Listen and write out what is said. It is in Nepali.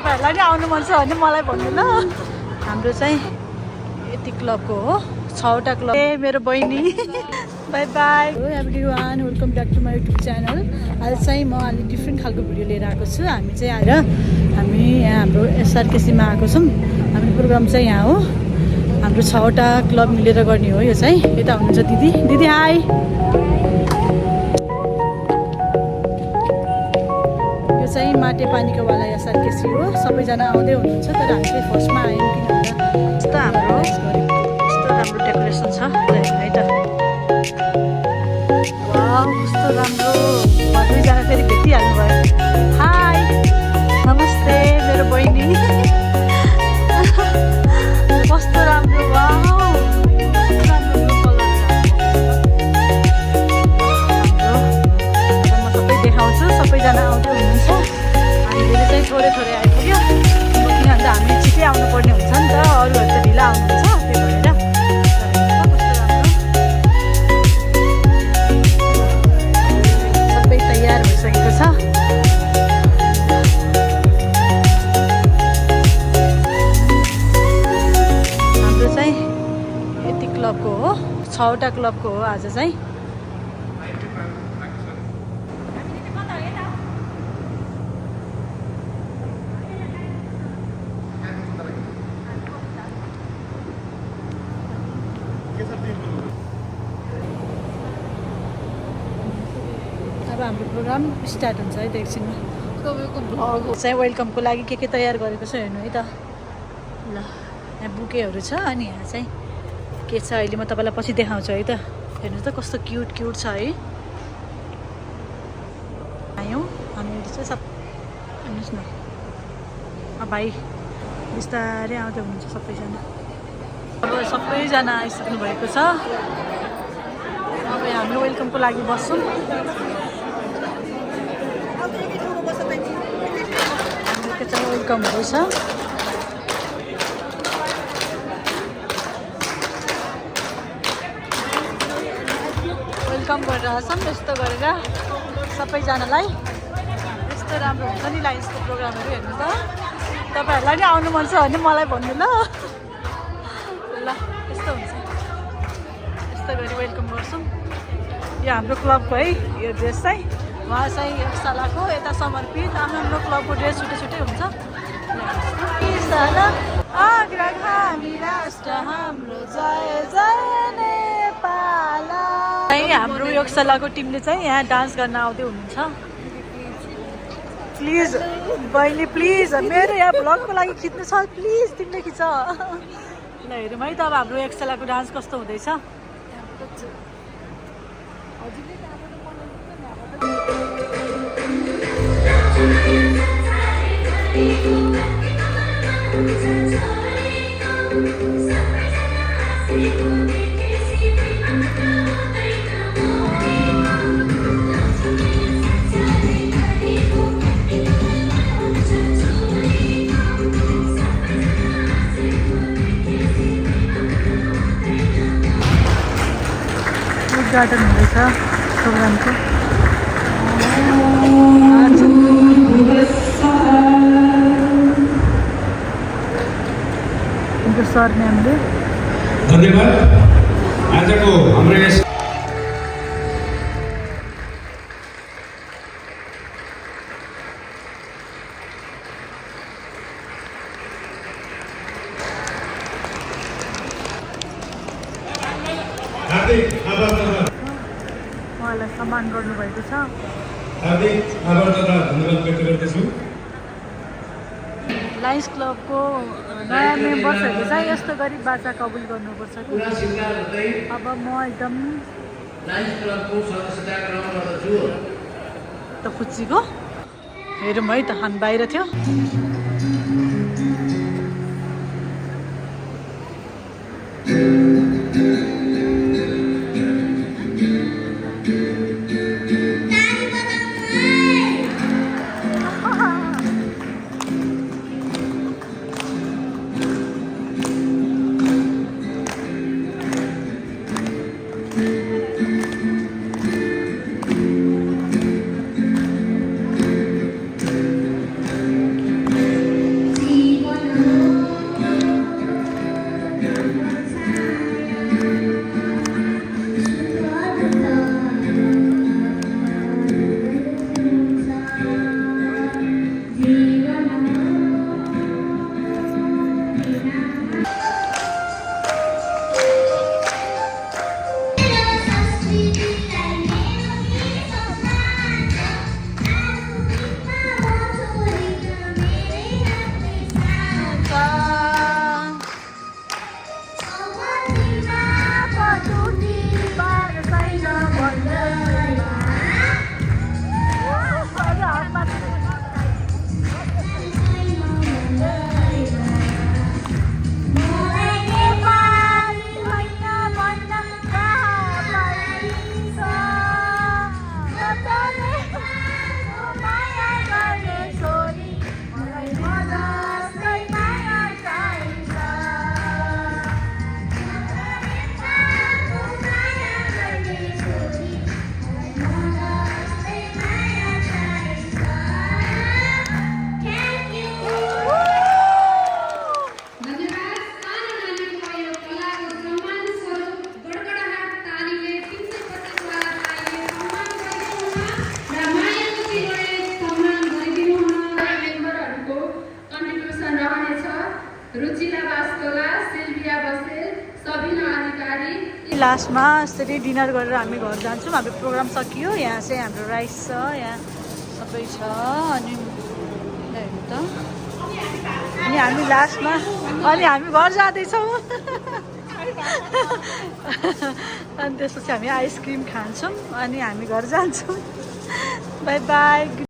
तपाईहरुलाई नि आउनु मन छ भने मलाई भन्नु ल। हाम्रो चाहिँ यति क्लबको हो, 6वटा क्लब। ए मेरो बहिनी बाई बाई। Hello everyone, welcome back to my YouTube channel. आज चाहिँ म अलि डिफ्रेन्ट खालको भिडियो लिएर आएको छु। हामी चाहिँ आएर हामी यहाँ हाम्रो एसआरकेसीमा आएको छौँ। हाम्रो प्रोग्राम चाहिँ यहाँ हो। हाम्रो 6वटा क्लब मिलेर गर्ने हो यो चाहिँ। यता हुनुहुन्छ दिदी। दिदी हाई। यो चाहिँ माटे पानीको वाला एसआरकेसी हो। सबैजना आउँदै हुनुहुन्छ, तर हामी चाहिँ फर्स्टमा आयौँ किनभने यस्तो हाम्रो यस्तो राम्रो डेकोरेसन छ है त। वाउ कस्तो राम्रो। दुईजना फेरि भेटिहाल्नु भयो। हाई नमस्ते मेरो बहिनी। कस्तो राम्रो। वाउ म सबै देखाउँछु। सबैजना आउँदै हुनुहुन्छ। हामीले चाहिँ थोरै थोरै आइपुग्यो किनभने हामी छिटै आउनुपर्ने हुन्छ नि त, अरूहरू त ढिला आउनुहुन्छ। त्यही भएर सबै तयार भइसकेको छ। हाम्रो चाहिँ यति क्लबको हो, 6वटा क्लबको हो आज चाहिँ। अब हाम्रो प्रोग्राम स्टार्ट हुन्छ है त एकछिनमा। तपाईँको भ्लग चाहिँ वेलकमको लागि के तयार गरेको छ हेर्नु है त। ल यहाँ बुकेहरू छ अनि यहाँ चाहिँ के छ अहिले म तपाईँलाई पछि देखाउँछु है त। हेर्नु त कस्तो क्युट क्युट छ है। आयौँ हामीहरू चाहिँ सब। हेर्नुहोस् न भाइ बिस्तारै आउँदै हुनुहुन्छ सबैजना। अब सबैजना आइसक्नु भएको छ। अब हामी वेलकमको लागि बस्छौँ। हाम्रो चाहिँ वेलकमहरू छ। वेलकम गरिरहेछौँ यस्तो गरेर सबैजनालाई। यस्तो राम्रो हुन्छ नि लाइन्सको प्रोग्रामहरू हेर्नु त। तपाईँहरूलाई नि आउनु मन छ भने मलाई भन्नु ल। ल यस्तो हुन्छ। यस्तो गरी वेलकम गर्छौँ। यो हाम्रो क्लबको है यो ड्रेस चाहिँ उहाँ चाहिँ एक सालाको यता समर्पित। हाम्रो क्लबको ड्रेस छुट्टै छुट्टै हुन्छ। हाम्रो योगशालाको टिमले चाहिँ यहाँ डान्स गर्न आउँदै हुनुहुन्छ। प्लिज बहिनी प्लिज मेरो यहाँ भ्लगको लागि खिच्नु छ, प्लिज तिमीले खिच। ल हेरौँ है त अब हाम्रो योगशालाको डान्स कस्तो हुँदैछ। उद्घाटन हुँदैछ प्रोग्रामको। सर म्यामले धन्यवाद। आजको हाम्रो यस हार्दिक आभार उहाँलाई सम्मान गर्नुभएको छ। हार्दिक आभार तथा धन्यवाद व्यक्त गर्दछु। लायन्स क्लबको नयाँ मेम्बर्सहरूले चाहिँ यस्तो गरी बाचा कबुल गर्नुपर्छ। अब म एकदम लायन्स क्लबको सदस्यता ग्रहण गर्दछु। त खुसीको हेरौँ है त। हामी बाहिर थियो। लास्टमा यसरी डिनर गरेर हामी घर जान्छौँ। हाम्रो प्रोग्राम सकियो। यहाँ चाहिँ हाम्रो राइस छ, यहाँ सबै छ। अनि हेर्नु त, अनि हामी लास्टमा अनि हामी घर जाँदैछौँ। अनि त्यसपछि हामी आइसक्रिम खान्छौँ अनि हामी घर जान्छौँ। By by.